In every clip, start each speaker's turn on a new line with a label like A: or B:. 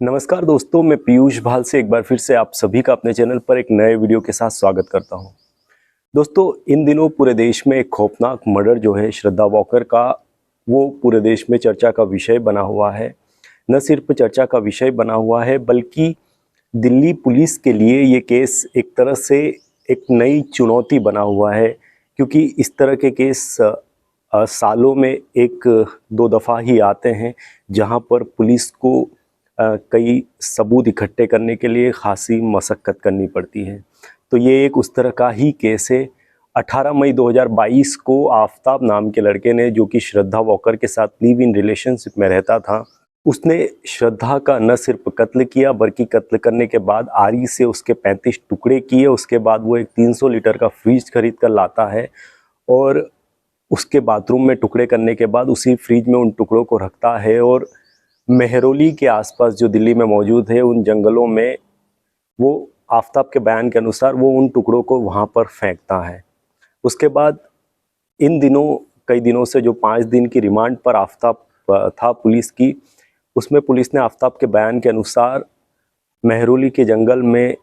A: नमस्कार दोस्तों, मैं पीयूष भाल से एक बार फिर से आप सभी का अपने चैनल पर एक नए वीडियो के साथ स्वागत करता हूं। दोस्तों, इन दिनों पूरे देश में एक खौफनाक मर्डर जो है श्रद्धा वॉकर का, वो पूरे देश में चर्चा का विषय बना हुआ है। न सिर्फ चर्चा का विषय बना हुआ है बल्कि दिल्ली पुलिस के लिए ये केस एक तरह से एक नई चुनौती बना हुआ है, क्योंकि इस तरह के केस सालों में एक दो दफ़ा ही आते हैं जहां पर पुलिस को कई सबूत इकट्ठे करने के लिए खासी मशक्क़त करनी पड़ती है। तो ये एक उस तरह का ही केस है। 18 मई 2022 को आफताब नाम के लड़के ने, जो कि श्रद्धा वॉकर के साथ लिव इन रिलेशनशिप में रहता था, उसने श्रद्धा का न सिर्फ कत्ल किया बल्कि कत्ल करने के बाद आरी से उसके 35 टुकड़े किए। उसके बाद वो एक 300 लीटर का फ्रिज खरीद कर लाता है और उसके बाथरूम में टुकड़े करने के बाद उसी फ्रिज में उन टुकड़ों को रखता है और मेहरौली के आसपास जो दिल्ली में मौजूद है उन जंगलों में वो आफताब के बयान के अनुसार वो उन टुकड़ों को वहाँ पर फेंकता है। उसके बाद इन दिनों कई दिनों से जो 5 दिन की रिमांड पर आफताब था पुलिस की, उसमें पुलिस ने आफताब के बयान के अनुसार मेहरौली के जंगल में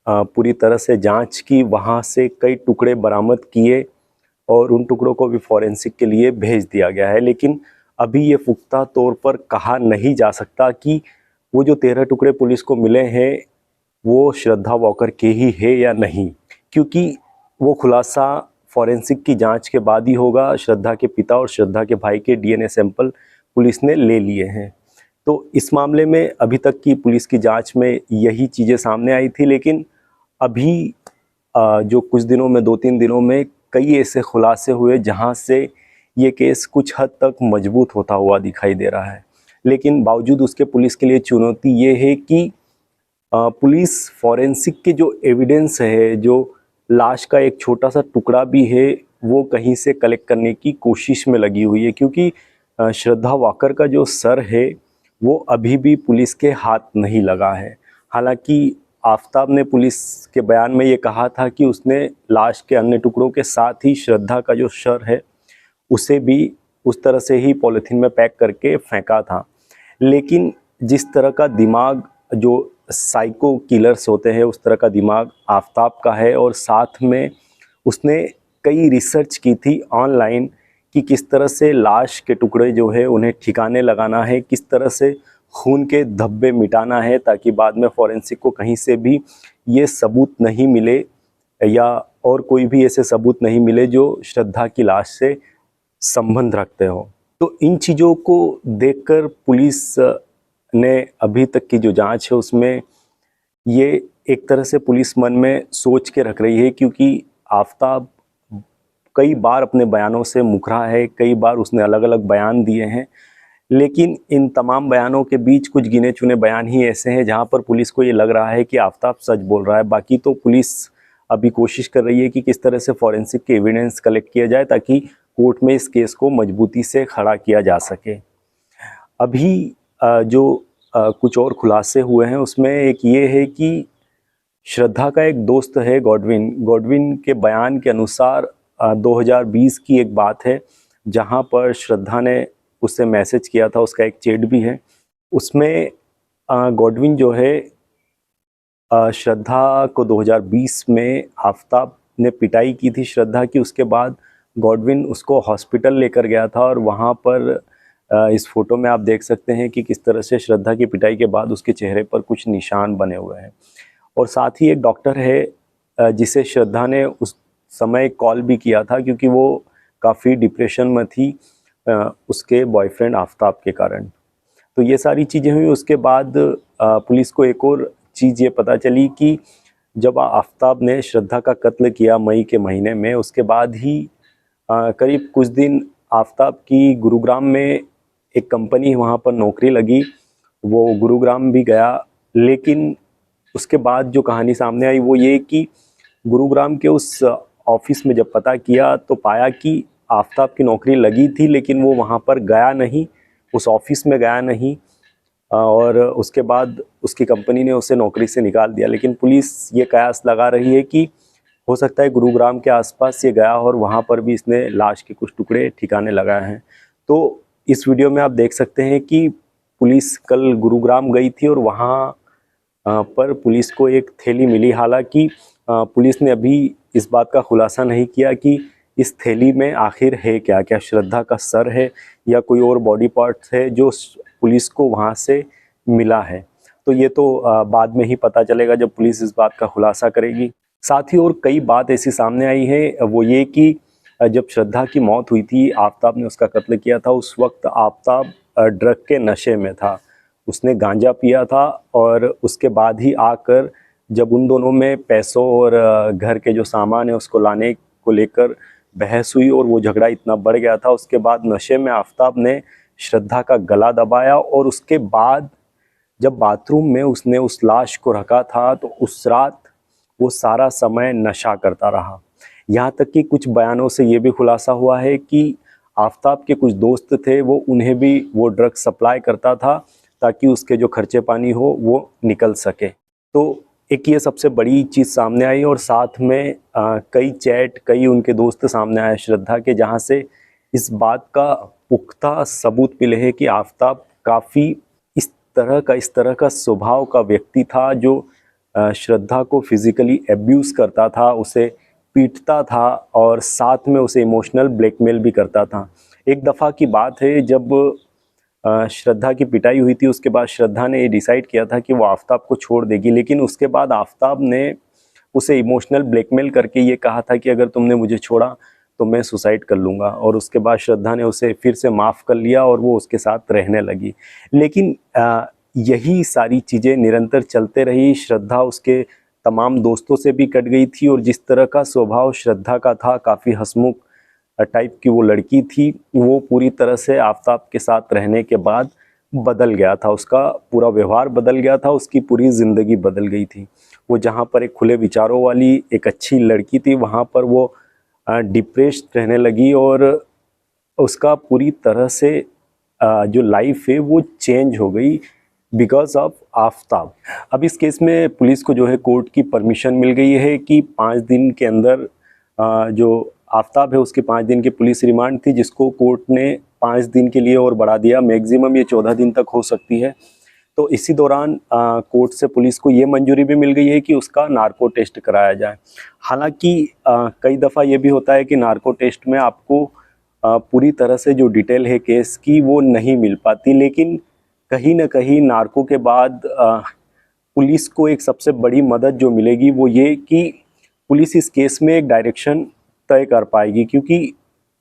A: पूरी तरह से जांच की, वहाँ से कई टुकड़े बरामद किए और उन टुकड़ों को भी फॉरेंसिक के लिए भेज दिया गया है। लेकिन अभी ये पुख्ता तौर पर कहा नहीं जा सकता कि वो जो 13 टुकड़े पुलिस को मिले हैं वो श्रद्धा वॉकर के ही है या नहीं, क्योंकि वो खुलासा फॉरेंसिक की जांच के बाद ही होगा। श्रद्धा के पिता और श्रद्धा के भाई के डीएनए सैंपल पुलिस ने ले लिए हैं। तो इस मामले में अभी तक की पुलिस की जांच में यही चीज़ें सामने आई थी, लेकिन अभी जो कुछ दिनों में 2-3 दिनों में कई ऐसे खुलासे हुए जहां से ये केस कुछ हद तक मजबूत होता हुआ दिखाई दे रहा है। लेकिन बावजूद उसके पुलिस के लिए चुनौती ये है कि पुलिस फॉरेंसिक के जो एविडेंस है, जो लाश का एक छोटा सा टुकड़ा भी है, वो कहीं से कलेक्ट करने की कोशिश में लगी हुई है, क्योंकि श्रद्धा वॉकर का जो सर है वो अभी भी पुलिस के हाथ नहीं लगा है। हालांकि आफताब ने पुलिस के बयान में ये कहा था कि उसने लाश के अन्य टुकड़ों के साथ ही श्रद्धा का जो सर है उसे भी उस तरह से ही पॉलीथीन में पैक करके फेंका था। लेकिन जिस तरह का दिमाग जो साइको किलर्स होते हैं उस तरह का दिमाग आफताब का है, और साथ में उसने कई रिसर्च की थी ऑनलाइन कि किस तरह से लाश के टुकड़े जो है उन्हें ठिकाने लगाना है, किस तरह से खून के धब्बे मिटाना है, ताकि बाद में फॉरेंसिक को कहीं से भी ये सबूत नहीं मिले या और कोई भी ऐसे सबूत नहीं मिले जो श्रद्धा की लाश से संबंध रखते हो। तो इन चीज़ों को देखकर पुलिस ने अभी तक की जो जांच है उसमें ये एक तरह से पुलिस मन में सोच के रख रही है, क्योंकि आफताब कई बार अपने बयानों से मुकरा है, कई बार उसने अलग अलग बयान दिए हैं, लेकिन इन तमाम बयानों के बीच कुछ गिने चुने बयान ही ऐसे हैं जहां पर पुलिस को ये लग रहा है कि आफताब सच बोल रहा है। बाकी तो पुलिस अभी कोशिश कर रही है कि किस तरह से फॉरेंसिक के एविडेंस कलेक्ट किया जाए ताकि कोर्ट में इस केस को मजबूती से खड़ा किया जा सके। अभी जो कुछ और खुलासे हुए हैं उसमें एक ये है कि श्रद्धा का एक दोस्त है गॉडविन के बयान के अनुसार 2020 की एक बात है जहां पर श्रद्धा ने उससे मैसेज किया था, उसका एक चैट भी है। उसमें गॉडविन जो है श्रद्धा को 2020 में आफताब ने पिटाई की थी श्रद्धा की। उसके बाद गॉडविन उसको हॉस्पिटल लेकर गया था और वहाँ पर इस फोटो में आप देख सकते हैं कि किस तरह से श्रद्धा की पिटाई के बाद उसके चेहरे पर कुछ निशान बने हुए हैं। और साथ ही एक डॉक्टर है जिसे श्रद्धा ने उस समय कॉल भी किया था, क्योंकि वो काफ़ी डिप्रेशन में थी उसके बॉयफ्रेंड आफताब के कारण। तो ये सारी चीज़ें हुई। उसके बाद पुलिस को एक और चीज़ ये पता चली कि जब आफताब ने श्रद्धा का कत्ल किया मई के महीने में, उसके बाद ही करीब कुछ दिन आफताब की गुरुग्राम में एक कंपनी वहाँ पर नौकरी लगी, वो गुरुग्राम भी गया। लेकिन उसके बाद जो कहानी सामने आई वो ये कि गुरुग्राम के उस ऑफिस में जब पता किया तो पाया कि आफताब की नौकरी लगी थी, लेकिन वो वहाँ पर गया नहीं, उस ऑफिस में गया नहीं, और उसके बाद उसकी कंपनी ने उसे नौकरी से निकाल दिया। लेकिन पुलिस ये कयास लगा रही है कि हो सकता है गुरुग्राम के आसपास ये गया और वहाँ पर भी इसने लाश के कुछ टुकड़े ठिकाने लगाए हैं। तो इस वीडियो में आप देख सकते हैं कि पुलिस कल गुरुग्राम गई थी और वहाँ पर पुलिस को एक थैली मिली। हालांकि पुलिस ने अभी इस बात का खुलासा नहीं किया कि इस थैली में आखिर है क्या, क्या श्रद्धा का सर है या कोई और बॉडी पार्ट्स है जो पुलिस को वहाँ से मिला है। तो ये तो बाद में ही पता चलेगा जब पुलिस इस बात का खुलासा करेगी। साथ ही और कई बात ऐसी सामने आई है, वो ये कि जब श्रद्धा की मौत हुई थी, आफताब ने उसका कत्ल किया था, उस वक्त आफताब ड्रग के नशे में था। उसने गांजा पिया था और उसके बाद ही आकर जब उन दोनों में पैसों और घर के जो सामान है उसको लाने को लेकर बहस हुई और वो झगड़ा इतना बढ़ गया था, उसके बाद नशे में आफताब ने श्रद्धा का गला दबाया और उसके बाद जब बाथरूम में उसने उस लाश को रखा था तो उस रात वो सारा समय नशा करता रहा। यहाँ तक कि कुछ बयानों से ये भी खुलासा हुआ है कि आफताब के कुछ दोस्त थे, वो उन्हें भी वो ड्रग सप्लाई करता था ताकि उसके जो खर्चे पानी हो वो निकल सके। तो एक ये सबसे बड़ी चीज़ सामने आई और साथ में कई चैट, कई उनके दोस्त सामने आए श्रद्धा के, जहाँ से इस बात का पुख्ता सबूत मिले हैं कि आफताब काफ़ी इस तरह का स्वभाव का व्यक्ति था जो श्रद्धा को फिज़िकली एब्यूज़ करता था, उसे पीटता था और साथ में उसे इमोशनल ब्लैकमेल भी करता था। एक दफ़ा की बात है जब श्रद्धा की पिटाई हुई थी, उसके बाद श्रद्धा ने ये डिसाइड किया था कि वो आफताब को छोड़ देगी, लेकिन उसके बाद आफताब ने उसे इमोशनल ब्लैकमेल करके ये कहा था कि अगर तुमने मुझे छोड़ा तो मैं सुसाइड कर लूँगा। और उसके बाद श्रद्धा ने उसे फिर से माफ़ कर लिया और वो उसके साथ रहने लगी। लेकिन यही सारी चीज़ें निरंतर चलते रही। श्रद्धा उसके तमाम दोस्तों से भी कट गई थी और जिस तरह का स्वभाव श्रद्धा का था, काफ़ी हंसमुख टाइप की वो लड़की थी, वो पूरी तरह से आफताब के साथ रहने के बाद बदल गया था। उसका पूरा व्यवहार बदल गया था, उसकी पूरी ज़िंदगी बदल गई थी। वो जहाँ पर एक खुले विचारों वाली एक अच्छी लड़की थी, वहाँ पर वो डिप्रेस्ड रहने लगी और उसका पूरी तरह से जो लाइफ है वो चेंज हो गई बिकॉज ऑफ आफताब। अब इस केस में पुलिस को जो है कोर्ट की परमिशन मिल गई है कि 5 दिन के अंदर जो आफताब है उसके 5 दिन की पुलिस रिमांड थी, जिसको कोर्ट ने 5 दिन के लिए और बढ़ा दिया। मैक्सिमम ये 14 दिन तक हो सकती है। तो इसी दौरान कोर्ट से पुलिस को ये मंजूरी भी मिल गई है कि उसका नार्को टेस्ट कराया जाए। हालांकि कई दफ़ा ये भी होता है कि नार्को टेस्ट में आपको पूरी तरह से जो डिटेल है केस की वो नहीं मिल पाती, लेकिन कहीं ना कहीं नार्को के बाद पुलिस को एक सबसे बड़ी मदद जो मिलेगी वो ये कि पुलिस इस केस में एक डायरेक्शन तय कर पाएगी, क्योंकि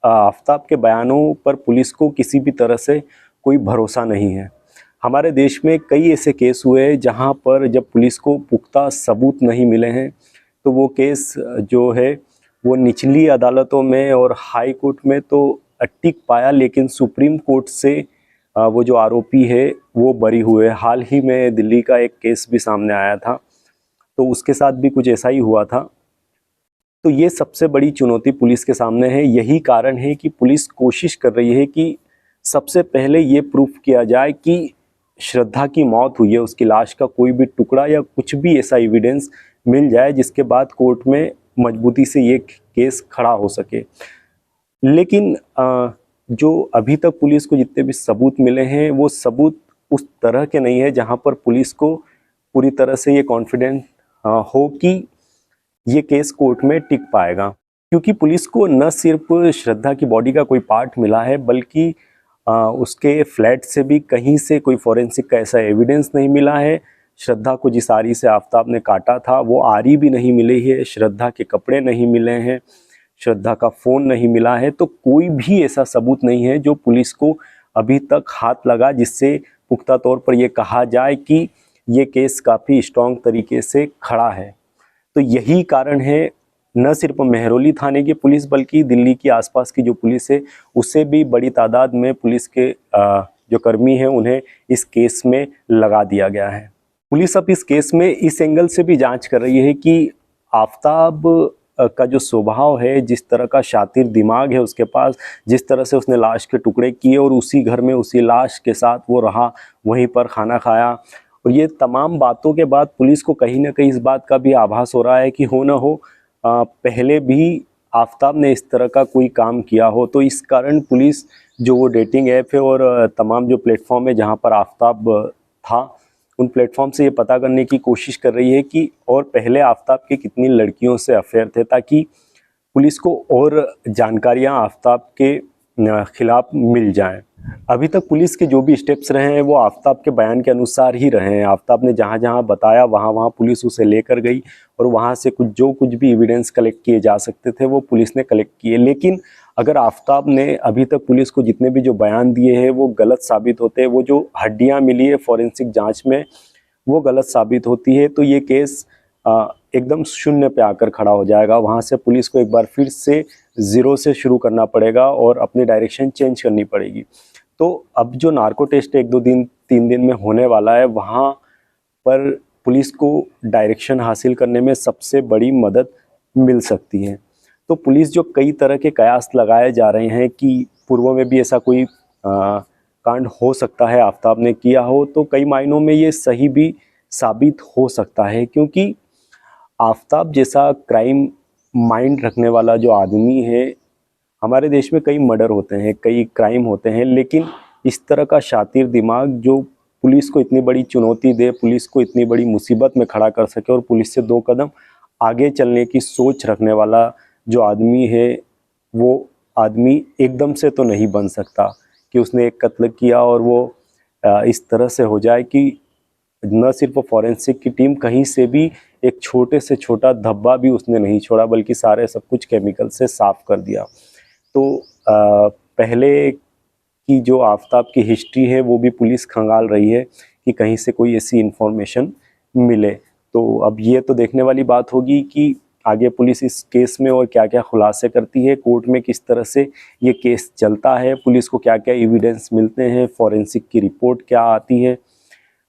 A: आफताब के बयानों पर पुलिस को किसी भी तरह से कोई भरोसा नहीं है। हमारे देश में कई ऐसे केस हुए जहां पर जब पुलिस को पुख्ता सबूत नहीं मिले हैं तो वो केस जो है वो निचली अदालतों में और हाई कोर्ट में तो टिक पाया, लेकिन सुप्रीम कोर्ट से वो जो आरोपी है वो बरी हुए। हाल ही में दिल्ली का एक केस भी सामने आया था, तो उसके साथ भी कुछ ऐसा ही हुआ था। तो ये सबसे बड़ी चुनौती पुलिस के सामने है। यही कारण है कि पुलिस कोशिश कर रही है कि सबसे पहले ये प्रूफ किया जाए कि श्रद्धा की मौत हुई है, उसकी लाश का कोई भी टुकड़ा या कुछ भी ऐसा एविडेंस मिल जाए जिसके बाद कोर्ट में मजबूती से ये केस खड़ा हो सके। लेकिन जो अभी तक पुलिस को जितने भी सबूत मिले हैं वो सबूत उस तरह के नहीं है जहां पर पुलिस को पूरी तरह से ये कॉन्फिडेंट हो कि ये केस कोर्ट में टिक पाएगा, क्योंकि पुलिस को न सिर्फ श्रद्धा की बॉडी का कोई पार्ट मिला है बल्कि उसके फ्लैट से भी कहीं से कोई फॉरेंसिक का ऐसा एविडेंस नहीं मिला है। श्रद्धा को जिस आरी से आफताब ने काटा था वो आरी भी नहीं मिली है, श्रद्धा के कपड़े नहीं मिले हैं, श्रद्धा का फ़ोन नहीं मिला है। तो कोई भी ऐसा सबूत नहीं है जो पुलिस को अभी तक हाथ लगा जिससे पुख्ता तौर पर यह कहा जाए कि ये केस काफ़ी स्ट्रॉन्ग तरीके से खड़ा है। तो यही कारण है न सिर्फ मेहरौली थाने की पुलिस बल्कि दिल्ली की आसपास की जो पुलिस है उससे भी बड़ी तादाद में पुलिस के जो कर्मी हैं उन्हें इस केस में लगा दिया गया है। पुलिस अब इस केस में इस एंगल से भी जांच कर रही है कि आफताब का जो स्वभाव है, जिस तरह का शातिर दिमाग है उसके पास, जिस तरह से उसने लाश के टुकड़े किए और उसी घर में उसी लाश के साथ वो रहा, वहीं पर खाना खाया, और ये तमाम बातों के बाद पुलिस को कहीं ना कहीं इस बात का भी आभास हो रहा है कि हो ना हो पहले भी आफताब ने इस तरह का कोई काम किया हो। तो इस कारण पुलिस जो वो डेटिंग ऐप है और तमाम जो प्लेटफॉर्म है जहाँ पर आफताब था, उन प्लेटफॉर्म से ये पता करने की कोशिश कर रही है कि और पहले आफताब के कितनी लड़कियों से अफेयर थे, ताकि पुलिस को और जानकारियां आफताब के खिलाफ मिल जाएं। अभी तक पुलिस के जो भी स्टेप्स रहे हैं वो आफताब के बयान के अनुसार ही रहे हैं। आफताब ने जहां जहां बताया वहां वहां पुलिस उसे लेकर गई और वहां से कुछ भी एविडेंस कलेक्ट किए जा सकते थे वो पुलिस ने कलेक्ट किए। लेकिन अगर आफताब ने अभी तक पुलिस को जितने भी जो बयान दिए हैं वो गलत साबित होते हैं, वो जो हड्डियां मिली है फॉरेंसिक जांच में वो गलत साबित होती है, तो ये केस एकदम शून्य पे आकर खड़ा हो जाएगा। वहाँ से पुलिस को एक बार फिर से ज़ीरो से शुरू करना पड़ेगा और अपनी डायरेक्शन चेंज करनी पड़ेगी। तो अब जो नार्को टेस्ट 1-2-3 दिन में होने वाला है, वहाँ पर पुलिस को डायरेक्शन हासिल करने में सबसे बड़ी मदद मिल सकती है। तो पुलिस जो कई तरह के कयास लगाए जा रहे हैं कि पूर्व में भी ऐसा कोई कांड हो सकता है, आफताब ने किया हो, तो कई मायनों में ये सही भी साबित हो सकता है, क्योंकि आफताब जैसा क्राइम माइंड रखने वाला जो आदमी है, हमारे देश में कई मर्डर होते हैं, कई क्राइम होते हैं, लेकिन इस तरह का शातिर दिमाग जो पुलिस को इतनी बड़ी चुनौती दे, पुलिस को इतनी बड़ी मुसीबत में खड़ा कर सके और पुलिस से 2 कदम आगे चलने की सोच रखने वाला जो आदमी है, वो आदमी एकदम से तो नहीं बन सकता कि उसने एक कत्ल किया और वो इस तरह से हो जाए कि न सिर्फ फॉरेंसिक की टीम, कहीं से भी एक छोटे से छोटा धब्बा भी उसने नहीं छोड़ा, बल्कि सारे सब कुछ केमिकल से साफ कर दिया। तो पहले की जो आफताब की हिस्ट्री है वो भी पुलिस खंगाल रही है कि कहीं से कोई ऐसी इंफॉर्मेशन मिले। तो अब ये तो देखने वाली बात होगी कि आगे पुलिस इस केस में और क्या क्या खुलासे करती है, कोर्ट में किस तरह से ये केस चलता है, पुलिस को क्या क्या एविडेंस मिलते हैं, फॉरेंसिक की रिपोर्ट क्या आती है।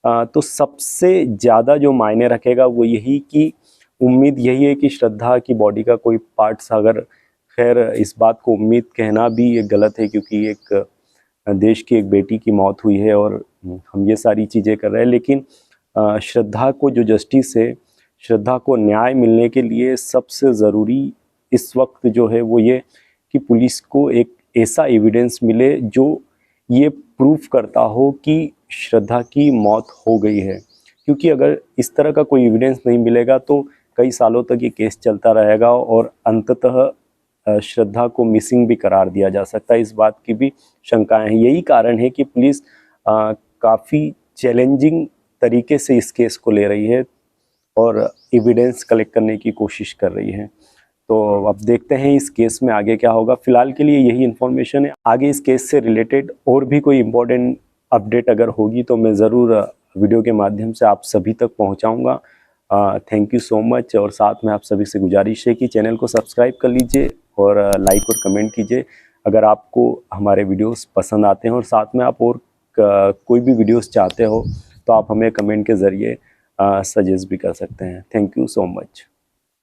A: तो सबसे ज़्यादा जो मायने रखेगा वो यही कि उम्मीद यही है कि श्रद्धा की बॉडी का कोई पार्ट्स, अगर खैर इस बात को उम्मीद कहना भी ये गलत है क्योंकि एक देश की एक बेटी की मौत हुई है और हम ये सारी चीज़ें कर रहे हैं, लेकिन श्रद्धा को जो जस्टिस है, श्रद्धा को न्याय मिलने के लिए सबसे ज़रूरी इस वक्त जो है वो ये कि पुलिस को एक ऐसा एविडेंस मिले जो ये प्रूफ करता हो कि श्रद्धा की मौत हो गई है। क्योंकि अगर इस तरह का कोई एविडेंस नहीं मिलेगा तो कई सालों तक ये केस चलता रहेगा और अंततः श्रद्धा को मिसिंग भी करार दिया जा सकता है। इस बात की भी शंकाएं हैं। यही कारण है कि पुलिस काफ़ी चैलेंजिंग तरीके से इस केस को ले रही है और एविडेंस कलेक्ट करने की कोशिश कर रही है। तो अब देखते हैं इस केस में आगे क्या होगा। फिलहाल के लिए यही इन्फॉर्मेशन है। आगे इस केस से रिलेटेड और भी कोई इम्पोर्टेंट अपडेट अगर होगी तो मैं ज़रूर वीडियो के माध्यम से आप सभी तक पहुंचाऊंगा। Thank you so much. और साथ में आप सभी से गुजारिश है कि चैनल को सब्सक्राइब कर लीजिए और लाइक और कमेंट कीजिए अगर आपको हमारे वीडियोस पसंद आते हैं, और साथ में आप और कोई भी वीडियोस चाहते हो तो आप हमें कमेंट के ज़रिए सजेस्ट भी कर सकते हैं। Thank you so much.